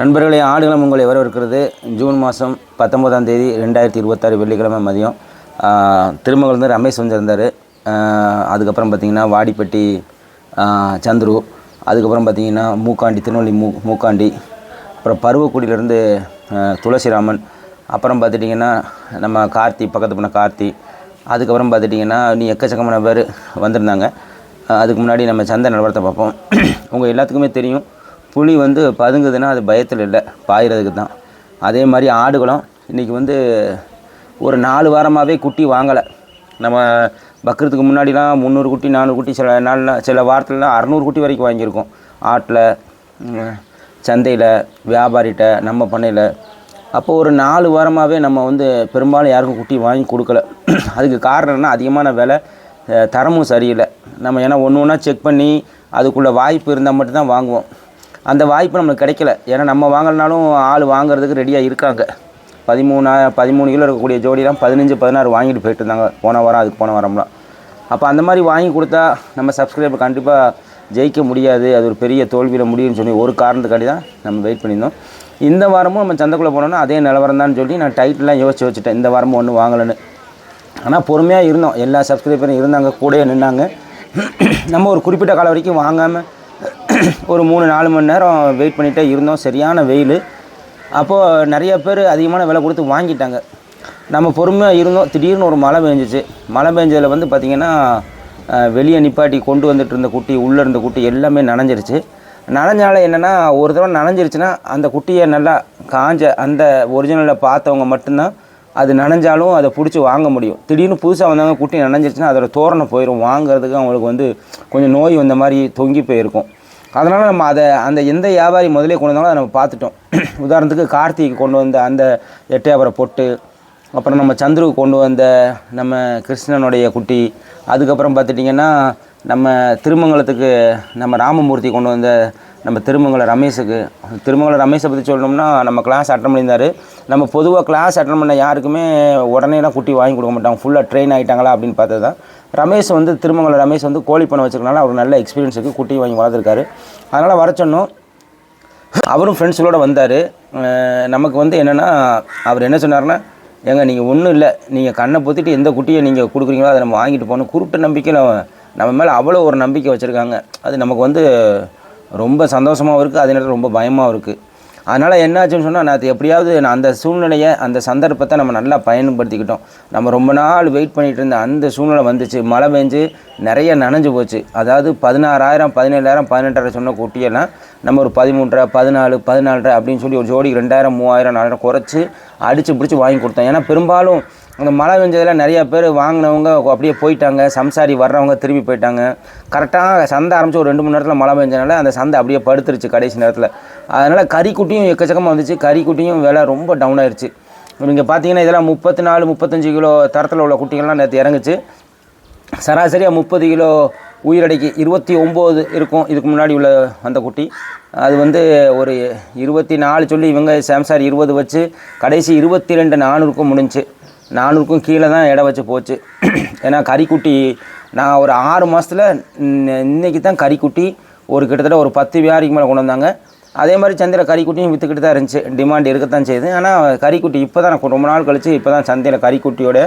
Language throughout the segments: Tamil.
நண்பர்களே, ஆடுகளம் உங்களை வரவேற்கிறது. ஜூன் மாதம் 19ஆம் தேதி 2026 வெள்ளிக்கிழமை மதியம் திருமங்கலந்து ரமேஷ் வந்திருந்தார். அதுக்கப்புறம் பார்த்திங்கன்னா வாடிப்பட்டி சந்துரு, அதுக்கப்புறம் பார்த்திங்கன்னா மூக்காண்டி திருநெல்வேலி மூக்காண்டி, அப்புறம் பருவக்குடியிலேருந்து துளசிராமன், அப்புறம் பார்த்துட்டிங்கன்னா நம்ம கார்த்தி பக்கத்து பண்ண கார்த்தி, அதுக்கப்புறம் பார்த்துட்டிங்கன்னா நீ எக்கச்சக்கமான பேர் வந்திருந்தாங்க. அதுக்கு முன்னாடி நம்ம சந்தை நிலவரத்தை பார்ப்போம். உங்கள் எல்லாத்துக்குமே தெரியும், புலி வந்து பதுங்குதுன்னா அது பயத்தில் இல்லை, பாயிறதுக்கு தான். அதே மாதிரி ஆடுகளும் இன்றைக்கி வந்து ஒரு 4 வாரமாகவே குட்டி வாங்கலை. நம்ம பக்ரத்துக்கு முன்னாடிலாம் 300 குட்டி 400 குட்டி, சில நாளில் சில வாரத்துலலாம் 600 குட்டி வரைக்கும் வாங்கியிருக்கோம். ஆட்டில், சந்தையில், வியாபாரிகிட்ட, நம்ம பண்ணையில். அப்போது ஒரு 4 வாரமாகவே நம்ம வந்து பெரும்பாலும் யாருக்கும் குட்டி வாங்கி கொடுக்கல. அதுக்கு காரணம் என்ன? அதிகமான விலை, தரமும் சரியில்லை. நம்ம ஏன்னா ஒன்று ஒன்றா செக் பண்ணி அதுக்குள்ளே வாய்ப்பு இருந்தால் மட்டும்தான் வாங்குவோம். அந்த வாய்ப்பு நம்மளுக்கு கிடைக்கல. ஏன்னா நம்ம வாங்கலனாலும் ஆள் வாங்குறதுக்கு ரெடியாக இருக்காங்க. 13 கிலோ இருக்கக்கூடிய ஜோடிலாம் 15 16 வாங்கிட்டு போயிட்டு இருந்தாங்க போன வாரம், அதுக்கு போன வாரம்லாம். அப்போ அந்த மாதிரி வாங்கி கொடுத்தா நம்ம சப்ஸ்கிரைபர் கண்டிப்பாக ஜெயிக்க முடியாது, அது ஒரு பெரிய தோல்வியில் முடியும்னு சொல்லி ஒரு காரணத்துக்காண்டி தான் நம்ம வெயிட் பண்ணியிருந்தோம். இந்த வாரமும் நம்ம சந்தைக்குள்ளே போனோன்னா அதே நிலவரம் தான் சொல்லி நான் டைட்டிலாம் யோசிச்சு வச்சுட்டேன். இந்த வாரமும் ஒன்றும் வாங்கலைன்னு. ஆனால் பொறுமையாக இருந்தோம். எல்லா சப்ஸ்கிரைபரும் இருந்தாங்க, கூடயே நின்னாங்க. நம்ம ஒரு குறிப்பிட்ட காலம் வரைக்கும் வாங்காமல் ஒரு 3-4 மணி நேரம் வெயிட் பண்ணிகிட்டே இருந்தோம். சரியான வெயில். அப்போது நிறைய பேர் அதிகமான விலை கொடுத்து வாங்கிட்டாங்க. நம்ம பொறுமையாக இருந்தோம். திடீர்னு ஒரு மழை பெஞ்சிச்சு. மழை பெஞ்சதில் வந்து பார்த்திங்கன்னா வெளியே நிப்பாட்டி கொண்டு வந்துட்டு இருந்த குட்டி, உள்ளே இருந்த குட்டி எல்லாமே நனைஞ்சிருச்சு. நனைஞ்சால என்னென்னா, ஒரு தடவை நனைஞ்சிருச்சுன்னா அந்த குட்டியை நல்லா காஞ்ச அந்த ஒரிஜினலில் பார்த்தவங்க மட்டும்தான் அது நனைஞ்சாலும் அதை பிடிச்சி வாங்க முடியும். திடீர்னு புதுசாக வந்தவங்க குட்டி நனைஞ்சிருச்சுன்னா அதோட தோரணை போயிடும். வாங்கிறதுக்கு அவங்களுக்கு வந்து கொஞ்சம் நோய் வந்த மாதிரி தொங்கி போயிருக்கும். அதனால் நம்ம அந்த எந்த வியாபாரி முதலே கொண்டு வந்தாலும் அதை நம்ம பார்த்துட்டோம். உதாரணத்துக்கு கார்த்திக்கு கொண்டு வந்த அந்த எட்டையாபுரம் பொட்டு, அப்புறம் நம்ம சந்துருக்கு கொண்டு வந்த நம்ம கிருஷ்ணனுடைய குட்டி, அதுக்கப்புறம் பார்த்துட்டிங்கன்னா நம்ம திருமங்கலத்துக்கு நம்ம ராமமூர்த்தி கொண்டு வந்த நம்ம திருமங்கல ரமேஷை பற்றி சொல்லணும்னா, நம்ம கிளாஸ் அட்டன் பண்ணியிருந்தார். நம்ம பொதுவாக கிளாஸ் அட்டன் பண்ண யாருக்குமே உடனேலாம் குட்டி வாங்கி கொடுக்க மாட்டாங்க. ஃபுல்லாக ட்ரெயின் ஆகிட்டாங்களா அப்படின்னு பார்த்தது தான். திருமங்கல ரமேஷ் வந்து கோழி பண்ண வச்சுருக்கனால அவர் நல்ல எக்ஸ்பீரியன்ஸ் இருக்குது, குட்டி வாங்கி வளர்த்துருக்காரு. அதனால் வர சொன்னோம். அவரும் ஃப்ரெண்ட்ஸுகளோடு வந்தார். நமக்கு வந்து என்னென்னா, அவர் என்ன சொன்னார்னா, ஏங்க நீங்கள் ஒன்றும் இல்லை, நீங்கள் கண்ணை பொத்திட்டு எந்த குட்டியை நீங்கள் கொடுக்குறீங்களோ அதை நம்ம வாங்கிட்டு போகணும். குருட்டு நம்பிக்கை நம்ம மேலே அவ்வளோ ஒரு நம்பிக்கை வச்சுருக்காங்க. அது நமக்கு வந்து ரொம்ப சந்தோஷமாகவும் இருக்குது, அதே நேரத்தில் ரொம்ப பயமாகவும் இருக்குது. அதனால் என்னாச்சுன்னு சொன்னால், நான் எப்படியாவது அந்த சூழ்நிலையை, அந்த சந்தர்ப்பத்தை நம்ம நல்லா பயன்படுத்திக்கிட்டோம். நம்ம ரொம்ப நாள் வெயிட் பண்ணிகிட்டு இருந்த அந்த சூழ்நிலை வந்துச்சு. மழை பெஞ்சு நிறைய நனைஞ்சு போச்சு. அதாவது 16,000 17,000 18,000 சொன்ன குட்டியெல்லாம் நம்ம ஒரு 13,500 14 14,500 அப்படின்னு சொல்லி ஒரு ஜோடி 2,000 3,000 4,000 குறைச்சி அடித்து பிடிச்சி வாங்கி கொடுத்தோம். ஏன்னா பெரும்பாலும் அந்த மழை பெஞ்சதில் நிறைய பேர் வாங்கினவங்க அப்படியே போயிட்டாங்க. சம்சாரி வர்றவங்க திரும்பி போயிட்டாங்க. கரெக்டாக சந்தை ஆரம்பித்து ஒரு 2 மணி நேரத்தில் மழை பெஞ்சனால அந்த சந்தை அப்படியே படுத்துருச்சு கடைசி நேரத்தில். அதனால் கறிக்குட்டியும் எக்கச்சக்கமாக வந்துச்சு. கறிக்குட்டியும் விலை ரொம்ப டவுன் ஆயிடுச்சு. நீங்கள் பார்த்தீங்கன்னா இதெல்லாம் 34 35 கிலோ தரத்தில் உள்ள குட்டிகள்லாம் நேற்று இறங்குச்சு. சராசரியாக 30 கிலோ உயிரடைக்கு 29 இருக்கும். இதுக்கு முன்னாடி உள்ள அந்த குட்டி அது வந்து ஒரு 24 சொல்லி இவங்க சாம்சார் 20 வச்சு கடைசி 22 400க்கும் முடிஞ்சு. 400க்கும் கீழே தான் இடம் வச்சு போச்சு. ஏன்னா கறிக்குட்டி நான் ஒரு 6 மாதத்தில் இன்றைக்கி தான் கறிக்குட்டி ஒரு கிட்டத்தட்ட ஒரு 10 வியாபாரிக்கு மேலே கொண்டு வந்தாங்க. அதே மாதிரி சந்தையில் கறிக்குட்டியும் விற்றுக்கிட்டு தான் இருந்துச்சு. டிமாண்ட் இருக்கத்தான் செய்யுது. ஆனால் கறிக்குட்டி இப்போ தான் ரொம்ப நாள் கழித்து இப்போ தான் சந்தையில் கறிக்குட்டியோட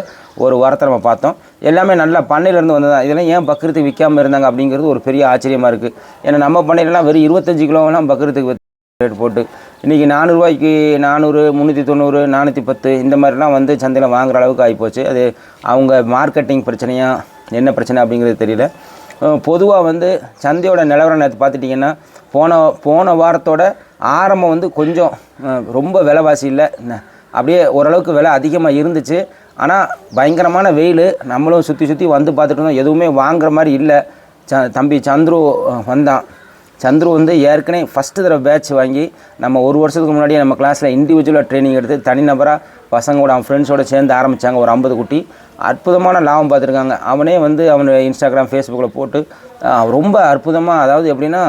ஒரு வாரத்தை நம்ம பார்த்தோம். எல்லாமே நல்லா பண்ணையிலேருந்து வந்தது தான். இதெல்லாம் ஏன் பக்ரத்துக்கு விற்காமல் இருந்தாங்க அப்படிங்கிறது ஒரு பெரிய ஆச்சரியமாக இருக்குது. ஏன்னா நம்ம பண்ணையிலலாம் வெறும் 25 கிலோவெல்லாம் பக்ரத்துக்கு ரேட் போட்டு இன்றைக்கி 400 ரூபாய்க்கு 400 390 410 இந்த மாதிரிலாம் வந்து சந்தையில் வாங்குகிற அளவுக்கு ஆகிப்போச்சு. அது அவங்க மார்க்கெட்டிங் பிரச்சனையா என்ன பிரச்சனை அப்படிங்கிறது தெரியல. பொதுவாக வந்து சந்தையோட நிலவரம் நேற்று பார்த்துட்டிங்கன்னா, போன வாரத்தோட ஆரம்பம் வந்து கொஞ்சம் ரொம்ப விலைவாசி இல்லை, அப்படியே ஓரளவுக்கு விலை அதிகமாக இருந்துச்சு. ஆனால் பயங்கரமான வெயில். நம்மளும் சுற்றி வந்து பார்த்துட்டு இருந்தோம். எதுவுமே வாங்குற மாதிரி இல்லை. தம்பி சந்துரு வந்தான். சந்துரு வந்து ஏற்கனவே ஃபஸ்ட்டு தடவை பேட்ச் வாங்கி நம்ம ஒரு வருஷத்துக்கு முன்னாடியே நம்ம கிளாஸில் இண்டிவிஜுவலாக ட்ரைனிங் எடுத்து தனிநபராக பசங்களோட அவன் ஃப்ரெண்ட்ஸோடு சேர்ந்து ஆரம்பித்தாங்க. ஒரு 50 குட்டி அற்புதமான லாபம் பார்த்துருக்காங்க. அவனே வந்து அவன் இன்ஸ்டாகிராம் ஃபேஸ்புக்கில் போட்டு ரொம்ப அற்புதமாக, அதாவது எப்படின்னா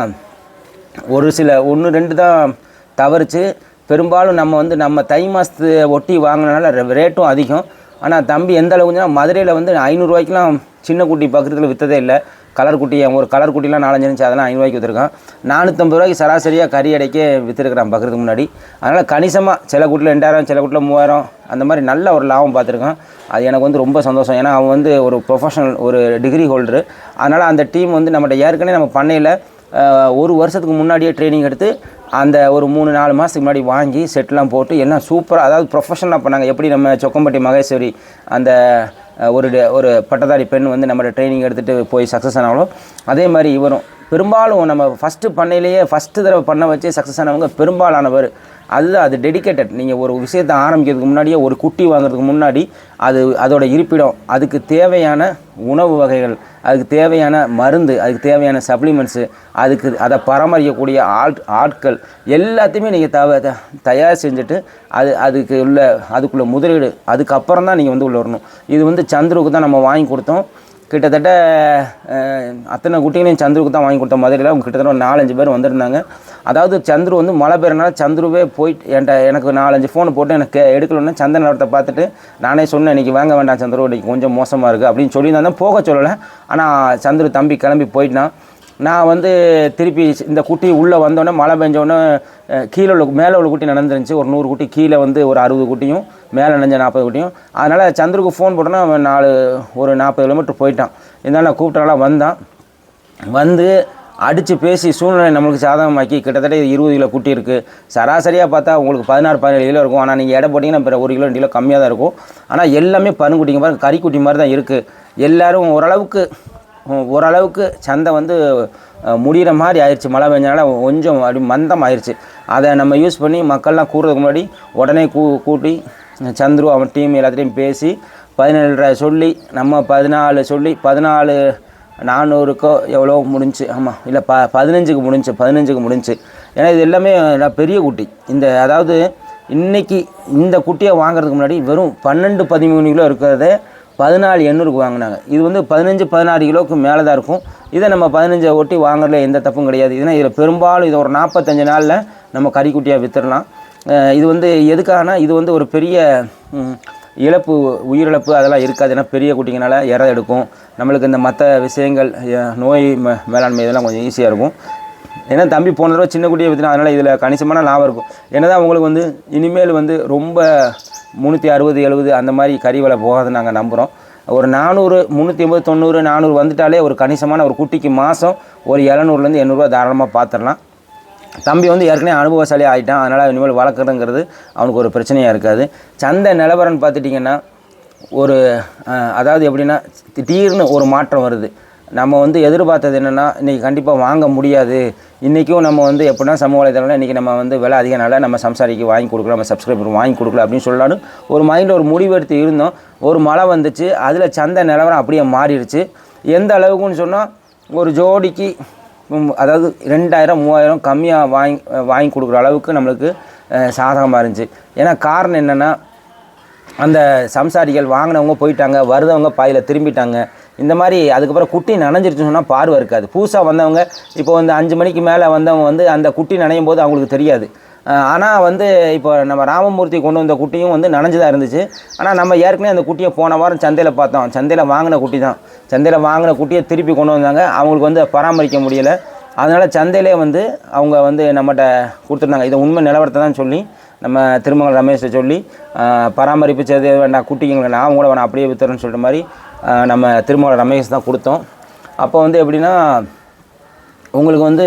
ஒரு சில 1-2 தான் தவறிச்சு. பெரும்பாலும் நம்ம வந்து நம்ம தை மாதத்து ஒட்டி வாங்கினால ரேட்டும் அதிகம். ஆனால் தம்பி எந்த அளவுக்குன்னா, மதுரையில் வந்து 500 ரூபாய்க்குலாம் சின்ன குட்டி பக்கத்தில் விற்றதே இல்லை. கலர் குட்டி ஒரு கலர் குட்டிலாம் 4-5 இருந்துச்சு, அதெல்லாம் 5 ரூபாய்க்கு விற்றுருக்கான். 450 ரூபாய்க்கு சராசரியாக கறி அடைக்கே விற்றுருக்கிறான் பக்கத்துக்கு முன்னாடி. அதனால் கணிசமாக சில கூட்டில் 2000, சில கூட்டில் 3000 அந்த மாதிரி நல்ல ஒரு லாபம் பார்த்துருக்கான். அது எனக்கு வந்து ரொம்ப சந்தோஷம். ஏன்னா அவன் வந்து ஒரு ப்ரொஃபஷனல், ஒரு டிகிரி ஹோல்டரு. அதனால் அந்த டீம் வந்து நம்மகிட்ட ஏற்கனவே நம்ம பண்ணையில் 1 வருஷத்துக்கு முன்னாடியே ட்ரைனிங் எடுத்து அந்த ஒரு 3-4 மாதத்துக்கு முன்னாடி வாங்கி செட்லாம் போட்டு எல்லாம் சூப்பராக, அதாவது ப்ரொஃபஷனலாக பண்ணாங்க. எப்படி நம்ம சொக்கம்பட்டி மகேஸ்வரி அந்த ஒரு பட்டதாரி பெண் வந்து நம்மளோட ட்ரைனிங் எடுத்துகிட்டு போய் சக்ஸஸ் ஆனாங்களோ அதே மாதிரி இவரும் பெரும்பாலும் நம்ம ஃபஸ்ட்டு பண்ணையிலேயே ஃபஸ்ட்டு தடவை பண்ண வச்சு சக்ஸஸ் ஆனவங்க பெரும்பாலானவர். அது டெடிக்கேட்டட். நீங்கள் ஒரு விஷயத்தை ஆரம்பிக்கிறதுக்கு முன்னாடியே, ஒரு குட்டி வாங்குறதுக்கு முன்னாடி அதோட இருப்பிடம், அதுக்கு தேவையான உணவு வகைகள், அதுக்கு தேவையான மருந்து, அதுக்கு தேவையான சப்ளிமெண்ட்ஸு, அதை பராமரிக்கக்கூடிய ஆட்கள் எல்லாத்தையுமே நீங்கள் தயார் செஞ்சுட்டு அதுக்குள்ளே முதலீடு, அதுக்கப்புறம் தான் நீங்கள் வந்து உள்ள வரணும். இது வந்து சந்துருக்கு தான் நம்ம வாங்கி கொடுத்தோம். கிட்டத்தட்ட அத்தனை குட்டிகளையும் சந்துருக்கு தான் வாங்கி கொடுத்த மதுரையில். அவங்க கிட்டத்தட்ட ஒரு 4-5 பேர் வந்திருந்தாங்க. அதாவது சந்துரு வந்து மழை பெய்யறனால சந்துருவே போயிட்டு எனக்கு 4-5 ஃபோனை போட்டு எனக்கு எடுக்கலன்னா சந்தை நிலவரத்தை பார்த்துட்டு நானே சொன்னேன், இன்றைக்கி வாங்க வேண்டாம் சந்துரு, இன்றைக்கி கொஞ்சம் மோசமாக இருக்குது அப்படின்னு சொல்லியிருந்தேன். போக சொல்லலை. ஆனால் சந்துரு தம்பி கிளம்பி போயிட்டான். நான் வந்து திருப்பி இந்த குட்டி உள்ளே வந்தோடனே மழை பெஞ்சோடனே மேலே உள்ள குட்டி நடந்துருந்துச்சு. ஒரு 100 குட்டி, கீழே வந்து ஒரு 60 குட்டியும், மேலே நனைஞ்ச 40 குட்டியும். அதனால் சந்துருக்கு ஃபோன் போட்டோன்னா அவன் ஒரு 40 கிலோமீட்டர் போயிட்டான். இருந்தாலும் நான் கூப்பிட்டனால வந்தான். வந்து அடித்து பேசி சூழ்நிலை நம்மளுக்கு சாதகமாக்கி கிட்டத்தட்ட 20 கிலோ குட்டி இருக்குது. சராசரியாக பார்த்தா உங்களுக்கு 16-17 கிலோ இருக்கும். ஆனால் நீங்கள் எடை போட்டிங்கன்னா பிற 1 கிலோ 2 கிலோ கம்மியாக தான் இருக்கும். ஆனால் எல்லாமே பருங்குட்டிங்க பாருங்க, கறிக்குட்டி மாதிரி தான் இருக்குது. எல்லோரும் ஓரளவுக்கு சந்தை வந்து முடிகிற மாதிரி ஆயிடுச்சு. மழை பெஞ்சனால கொஞ்சம் அப்படி மந்தம் ஆயிடுச்சு. அதை நம்ம யூஸ் பண்ணி மக்கள்லாம் கூடுறதுக்கு முன்னாடி உடனே கூட்டி சந்துரு அவன் டீம் எல்லாத்தையும் பேசி 17 சொல்லி நம்ம 14 சொல்லி 14,400க்கோ எவ்வளோ முடிஞ்சு. ஆமாம், இல்லை 15க்கு முடிஞ்சு. ஏன்னா இது எல்லாமே பெரிய குட்டி. அதாவது இன்றைக்கி இந்த குட்டியை வாங்குறதுக்கு முன்னாடி வெறும் 12-13 கிலோ இருக்கிறதே 14,800க்கு வாங்கினாங்க. இது வந்து 15-16 கிலோவுக்கு மேலே தான் இருக்கும். இதை நம்ம 15 ஒட்டி வாங்குறதுல எந்த தப்பும் கிடையாது. இதில் பெரும்பாலும் இது ஒரு 45 நாளில் நம்ம கறிக்குட்டியாக விற்றுடலாம். இது வந்து எதுக்காகனா, இது வந்து ஒரு பெரிய உயிரிழப்பு அதெல்லாம் இருக்காது. ஏன்னா பெரிய குட்டிங்கனால இறை எடுக்கும். நம்மளுக்கு இந்த மற்ற விஷயங்கள், நோய் மேலாண்மை இதெல்லாம் கொஞ்சம் ஈஸியாக இருக்கும். ஏன்னா தம்பி போன தடவை சின்ன குட்டியை விற்றுனா, அதனால் இதில் கணிசமான லாபம் இருக்கும். ஏன்னா தான் உங்களுக்கு வந்து இனிமேல் வந்து ரொம்ப 360-70 அந்த மாதிரி கறி விலை போகாதுன்னு நாங்கள் நம்புகிறோம். ஒரு 400, 380, 90, 400 வந்துட்டாலே ஒரு கணிசமான ஒரு குட்டிக்கு மாதம் ஒரு 700-800 ரூபா தாராளமாக பார்த்துடலாம். தம்பி வந்து ஏற்கனவே அனுபவசாலி ஆகிட்டான். அதனால் இனிமேல் வளர்க்குறதுங்கிறது அவனுக்கு ஒரு பிரச்சனையாக இருக்காது. சந்தை நிலவரம்னு பார்த்துட்டிங்கன்னா அதாவது எப்படின்னா திடீர்னு ஒரு மாற்றம் வருது. நம்ம வந்து எதிர்பார்த்தது என்னென்னா, இன்றைக்கி கண்டிப்பாக வாங்க முடியாது, இன்றைக்கும் நம்ம வந்து எப்படின்னா சமூக வலைதளம்னா இன்றைக்கி நம்ம வந்து விலை அதிகனால நம்ம சம்சாரிக்கு வாங்கி கொடுக்கலாம், நம்ம சப்ஸ்கிரைபர் வாங்கி கொடுக்கலாம் அப்படின்னு சொல்லலான்னு ஒரு மைண்டில் ஒரு முடிவெடுத்து இருந்தோம். ஒரு மழை வந்துச்சு, அதில் சந்தை நிலவரம் அப்படியே மாறிடுச்சு. எந்த அளவுக்குன்னு சொன்னால், ஒரு ஜோடிக்கு அதாவது 2000-3000 கம்மியாக வாங்கி கொடுக்குற அளவுக்கு நம்மளுக்கு சாதகமாக இருந்துச்சு. ஏன்னா காரணம் என்னென்னா, அந்த சம்சாரிகள் வாங்கினவங்க போயிட்டாங்க, வருதவங்க பாயில் திரும்பிட்டாங்க. இந்த மாதிரி அதுக்கப்புறம் குட்டி நனைஞ்சிருச்சுன்னு சொன்னால் பார்வை இருக்காது. புதுசாக வந்தவங்க இப்போ வந்து 5 மணிக்கு மேலே வந்தவங்க வந்து அந்த குட்டி நனையும் போது அவங்களுக்கு தெரியாது. ஆனால் வந்து இப்போ நம்ம ராமமூர்த்தி கொண்டு வந்த குட்டியும் வந்து நனைஞ்சு தான் இருந்துச்சு. ஆனால் நம்ம ஏற்கனவே அந்த குட்டியை போன வாரம் சந்தையில் பார்த்தோம். சந்தையில் வாங்கின குட்டி தான். சந்தையில் வாங்கின குட்டியை திருப்பி கொண்டு வந்தாங்க. அவங்களுக்கு வந்து பராமரிக்க முடியலை. அதனால் சந்தையிலே வந்து அவங்க வந்து நம்மகிட்ட கொடுத்துருந்தாங்க. இதை உண்மை நிலவரத்தை தான் சொல்லி நம்ம திருமங்கல் ரமேஷை சொல்லி பராமரிப்பு செய்து வேண்டாம், குட்டிங்களுக்கு நான் கூட வேணாம் அப்படியே விற்றுறேன்னு சொல்கிற மாதிரி நம்ம திருமங்கல் ரமேஷ் தான் கொடுத்தோம். அப்போ வந்து எப்படின்னா, உங்களுக்கு வந்து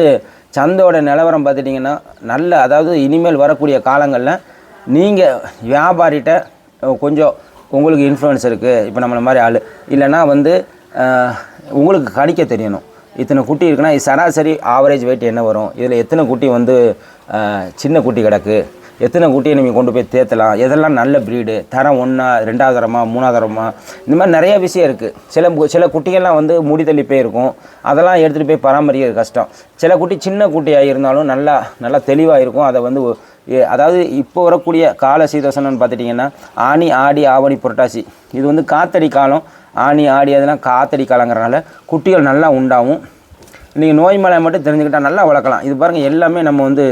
சந்தையோட நிலவரம் பார்த்துட்டிங்கன்னா நல்ல, அதாவது இனிமேல் வரக்கூடிய காலங்களில் நீங்கள் வியாபாரிகிட்ட கொஞ்சம் உங்களுக்கு இன்ஃப்ளூயன்ஸ் இருக்குது. இப்போ நம்மளை மாதிரி ஆள் இல்லைன்னா வந்து உங்களுக்கு கணிக்க தெரியணும். இத்தனை குட்டி இருக்குன்னா இது சராசரி ஆவரேஜ் வெயிட் என்ன வரும், இதில் எத்தனை குட்டி வந்து சின்ன குட்டி கிடக்கு, எத்தனை குட்டியை நீங்கள் கொண்டு போய் தேற்றலாம், எதெல்லாம் நல்ல ப்ரீடு, தரம் 1, 2வது தரமா, 3வது தரமா, இந்த மாதிரி நிறைய விஷயம் இருக்குது. சில குட்டிகள்லாம் வந்து முடி தள்ளி போயிருக்கும், அதெல்லாம் எடுத்துகிட்டு போய் பராமரிக்கிறது கஷ்டம். சில குட்டி சின்ன குட்டியாக இருந்தாலும் நல்லா தெளிவாக இருக்கும். அதை வந்து அதாவது இப்போ வரக்கூடிய கால சீதோசனம்னு பார்த்துட்டிங்கன்னா ஆனி, ஆடி, ஆவணி, புரட்டாசி, இது வந்து காத்தடி காலம். ஆனி, ஆடி அதெல்லாம் காத்தடி காலங்கிறனால குட்டிகள் நல்லா உண்டாகும். நீங்கள் நோய் மலை மட்டும் தெரிஞ்சுக்கிட்டால் நல்லா வளர்க்கலாம். இது பாருங்கள், எல்லாமே நம்ம வந்து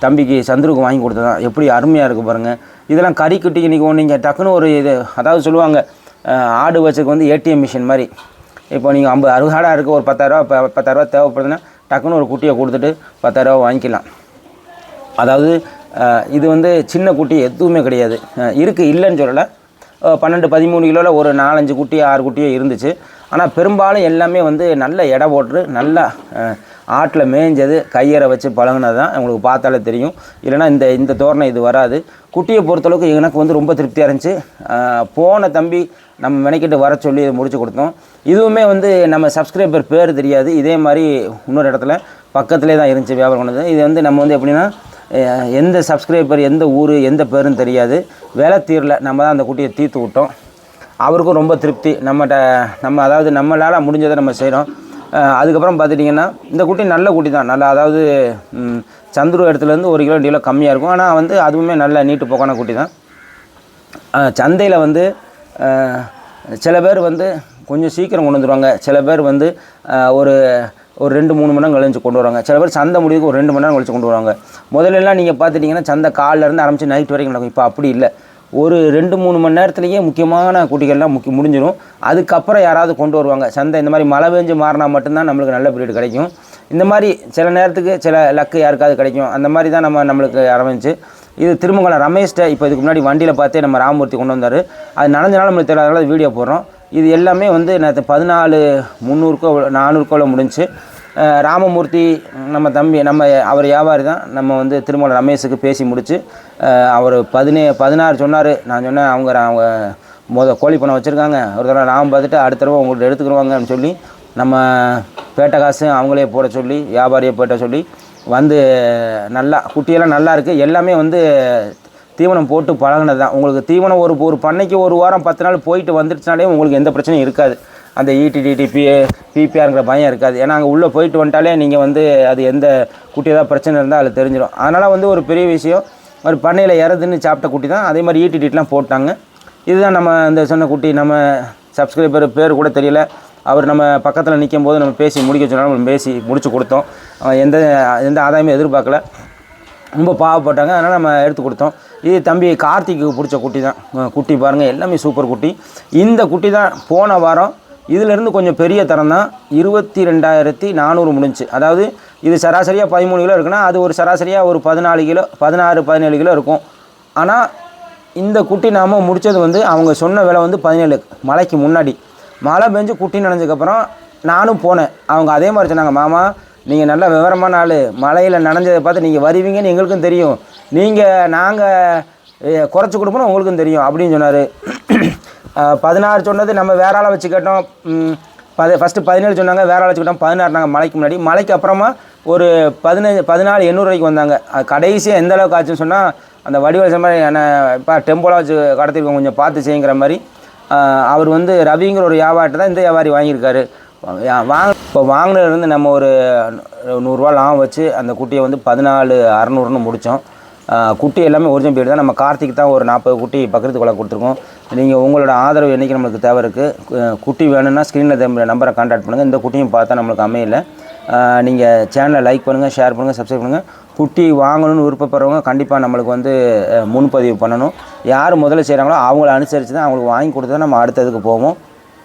தம்பிக்கு சந்துருக்கு வாங்கி கொடுத்ததான் எப்படி அருமையாக இருக்குது பாருங்கள். இதெல்லாம் கறிக்குட்டிக்கு இன்றைக்கி நீங்கள் டக்குன்னு ஒரு இது, அதாவது சொல்லுவாங்க ஆடு வச்சுக்கு வந்து ஏடிஎம் மிஷின் மாதிரி. இப்போ நீங்கள் 60 ஆடாக இருக்குது, ஒரு 10,000 தேவைப்படுதுன்னா டக்குன்னு ஒரு குட்டியை கொடுத்துட்டு 10,000 வாங்கிக்கலாம். அதாவது இது வந்து சின்ன குட்டி எதுவுமே கிடையாது. இருக்குது, இல்லைன்னு சொல்லலை. 12-13 கிலோவில் ஒரு 4-5 குட்டியோ 6 குட்டியோ இருந்துச்சு. ஆனால் பெரும்பாலும் எல்லாமே வந்து நல்ல எடை போட்டு நல்லா ஆட்டில் மேய்ஞ்சது, கையறை வச்சு பழகுனது தான். உங்களுக்கு பார்த்தாலே தெரியும். இல்லைனா இந்த தோரணை இது வராது. குட்டியை பொறுத்தளவுக்கு எனக்கு வந்து ரொம்ப திருப்தியாக இருந்துச்சு. போன தம்பி நம்ம மெனக்கிட்டு வர சொல்லி முடிச்சு கொடுத்தோம். இதுவுமே வந்து நம்ம சப்ஸ்கிரைபர் பேர் தெரியாது. இதே மாதிரி இன்னொரு இடத்துல பக்கத்துலேயே தான் இருந்துச்சு வியாபாரம் பண்ணது. இது வந்து நம்ம வந்து எப்படின்னா, எந்த சப்ஸ்கிரைபர் எந்த ஊர் எந்த பேருன்னு தெரியாது. விலை தீரல, நம்ம தான் அந்த குட்டியை தீர்த்து விட்டோம். அவருக்கும் ரொம்ப திருப்தி. நம்ம அதாவது நம்மளால் முடிஞ்சதை நம்ம செய்கிறோம். அதுக்கப்புறம் பார்த்துட்டிங்கன்னா இந்த குட்டி நல்ல குட்டி தான். நல்லா அதாவது சந்துரு இடத்துலேருந்து 1 கிலோ 2 கிலோ கம்மியாக இருக்கும். ஆனால் வந்து அதுவுமே நல்ல நீட்டு போக்கான குட்டி தான். சந்தையில் வந்து சில பேர் வந்து கொஞ்சம் சீக்கிரம் கொண்டு வந்துடுவாங்க. சில பேர் வந்து ஒரு 2-3 மணி நேரம் கழிச்சு கொண்டு வருவாங்க. சில பேர் சந்தை முடிவுக்கு ஒரு 2 மணி நேரம் கழிச்சு கொண்டு வருவாங்க. முதல்லலாம் நீங்கள் பார்த்துட்டிங்கன்னா சந்தை காலிலேருந்து ஆரம்பித்து நைட் வரைக்கும் நடக்கும். இப்போ அப்படி இல்லை. ஒரு 2-3 மணி நேரத்துலேயே முக்கியமான குட்டிகள்லாம் முடிஞ்சிடும். அதுக்கப்புறம் யாராவது கொண்டு வருவாங்க. சந்தை இந்த மாதிரி மழை பெஞ்சு மாறினா மட்டும்தான் நம்மளுக்கு நல்ல பீரியட் கிடைக்கும். இந்த மாதிரி சில நேரத்துக்கு சில லக்கு யாருக்காவது கிடைக்கும். அந்த மாதிரி தான் நம்மளுக்கு ஆரம்பிச்சு. இது திருமங்கலம் ரமேஷ்ட இப்போ இதுக்கு முன்னாடி வண்டியில் பார்த்தே நம்ம ராமமூர்த்தி கொண்டு வந்தார். அது நனைஞ்சனால நம்மளுக்கு தெரியாதனால வீடியோ போடுறோம். இது எல்லாமே வந்து நேற்று 14,300 400 முடிஞ்சு. ராமமூர்த்தி நம்ம தம்பி, அவர் வியாபாரி தான். நம்ம வந்து திருமங்கலம் ரமேஷுக்கு பேசி முடிச்சு அவர் 16 சொன்னார். நான் சொன்னேன் அவங்க கோழி பண்ணை வச்சுருக்காங்க, ஒரு தடவை நாம் பார்த்துட்டு அடுத்த தடவை உங்கள்கிட்ட எடுத்துக்கிடுவாங்கன்னு சொல்லி நம்ம பேட்டை காசு அவங்களே போட சொல்லி வியாபாரியை போட்ட சொல்லி வந்து நல்லா குட்டியெல்லாம் நல்லா இருக்குது. எல்லாமே வந்து தீவனம் போட்டு பழகினது தான். உங்களுக்கு தீவனம் ஒரு பண்ணைக்கு ஒரு வாரம் 10 நாள் போயிட்டு வந்துடுச்சுனாலே உங்களுக்கு எந்த பிரச்சனையும் இருக்காது. அந்த ETDT PPRங்கிற பயம் இருக்காது. ஏன்னா அங்கே உள்ளே போயிட்டு வந்துட்டாலே நீங்கள் வந்து அது எந்த குட்டி ஏதாவது பிரச்சனை இருந்தால் அதில் தெரிஞ்சிடும். அதனால் வந்து ஒரு பெரிய விஷயம். ஒரு பண்ணையில் இறதுன்னு சாப்பிட்ட குட்டி தான். அதே மாதிரி ETDTலாம் போட்டாங்க. இதுதான் நம்ம இந்த சொன்ன குட்டி. நம்ம சப்ஸ்கிரைபர் பேர் கூட தெரியல. அவர் நம்ம பக்கத்தில் நிற்கும் போது நம்ம பேசி முடிக்க சொன்னாலும் நம்ம பேசி முடிச்சு கொடுத்தோம். எந்த ஆதாயமும் எதிர்பார்க்கல. ரொம்ப பாவப்பட்டாங்க. அதனால் நம்ம எடுத்து கொடுத்தோம். இது தம்பி கார்த்திக்கு பிடிச்ச குட்டி தான். குட்டி பாருங்கள், எல்லாமே சூப்பர் குட்டி. இந்த குட்டி தான் போன வாரம் இதிலேருந்து கொஞ்சம் பெரிய தரம் தான் 22,400 முடிஞ்சு. அதாவது இது சராசரியாக 13 கிலோ இருக்குன்னா அது ஒரு சராசரியாக ஒரு 14 கிலோ 16-17 கிலோ இருக்கும். ஆனால் இந்த குட்டி நாம் முடித்தது வந்து அவங்க சொன்ன விலை வந்து 17. மழைக்கு முன்னாடி மழை பெஞ்சு குட்டி நனைஞ்சதுக்கப்புறம் நானும் போனேன். அவங்க அதே மாதிரி சொன்னாங்க, மாமா நீங்கள் நல்ல விவரமான ஆள், மழையில் நனைஞ்சதை பார்த்து நீங்கள் வருவீங்கன்னு எங்களுக்கும் தெரியும், நாங்கள் குறைச்சி கொடுப்போம் உங்களுக்கும் தெரியும் அப்படின்னு சொன்னார். 16 சொன்னது நம்ம வேற ஆளை வச்சு கேட்டோம். ஃபஸ்ட்டு 17 சொன்னாங்க, வேற ஆளை வச்சுக்கிட்டோம். 16 நாங்கள் மழைக்கு முன்னாடி. மழைக்கு அப்புறமா ஒரு 14,800 ரூபாய்க்கு வந்தாங்க. கடைசியாக எந்த அளவுக்கு ஆச்சுன்னு சொன்னால் அந்த வடிவல் மாதிரி இப்போ டெம்போலாம் வச்சு கடத்திருக்கோம், கொஞ்சம் பார்த்து செய்யுங்கிற மாதிரி. அவர் வந்து ரவிங்கிற ஒரு வியாபாரத்தை தான் இந்த வியாபாரி வாங்கியிருக்காரு. இப்போ வாங்கினதுலேருந்து நம்ம ஒரு 100 ரூபா லாபம் வச்சு அந்த குட்டியை வந்து 14,600ன்னு முடித்தோம். குட்டி எல்லாமே ஒரிஜினல் பீடு தான். நம்ம கார்த்திக் தான் ஒரு 40 குட்டி பக்கத்து கொலை கொடுத்துருக்கோம். நீங்கள் உங்களோட ஆதரவு என்றைக்கு நம்மளுக்கு தேவை இருக்குது. குட்டி வேணும்னா ஸ்க்ரீனில் நம்பரை கான்டாக்ட் பண்ணுங்கள். இந்த குட்டியும் பார்த்தா நம்மளுக்கு அமையல. நீங்கள் சேனலை லைக் பண்ணுங்கள், ஷேர் பண்ணுங்கள், சப்ஸ்கிரைப் பண்ணுங்கள். குட்டி வாங்கணும்னு விருப்பப்படுறவங்க கண்டிப்பாக நம்மளுக்கு வந்து முன்பதிவு பண்ணணும். யார் முதல்ல செய்கிறாங்களோ அவங்கள அனுசரித்து தான் அவங்களுக்கு வாங்கி கொடுத்து தான் நம்ம அடுத்ததுக்கு போவோம்.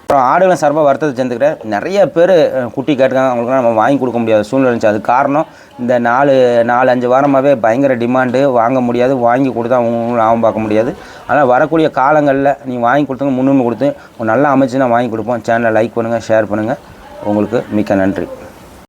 அப்புறம் ஆடுகளை சார்பாக வருத்தத்தை சேர்ந்துக்கிறேன். நிறைய பேர் குட்டி கேட்டுக்காங்க, அவங்களுக்குலாம் நம்ம வாங்கி கொடுக்க முடியாத சூழ்நிலை இருந்துச்சு. அது காரணம் இந்த 4-5 வாரமாகவே பயங்கர டிமாண்டு, வாங்க முடியாது. வாங்கி கொடுத்தா அவங்களும் லாபம் பார்க்க முடியாது. ஆனால் வரக்கூடிய காலங்களில் நீங்கள் வாங்கி கொடுத்துங்க, முன்னுரிமை கொடுத்து நல்லா அமைச்சுன்னா வாங்கி கொடுப்போம். சேனலை லைக் பண்ணுங்கள், ஷேர் பண்ணுங்கள். உங்களுக்கு மிக்க நன்றி.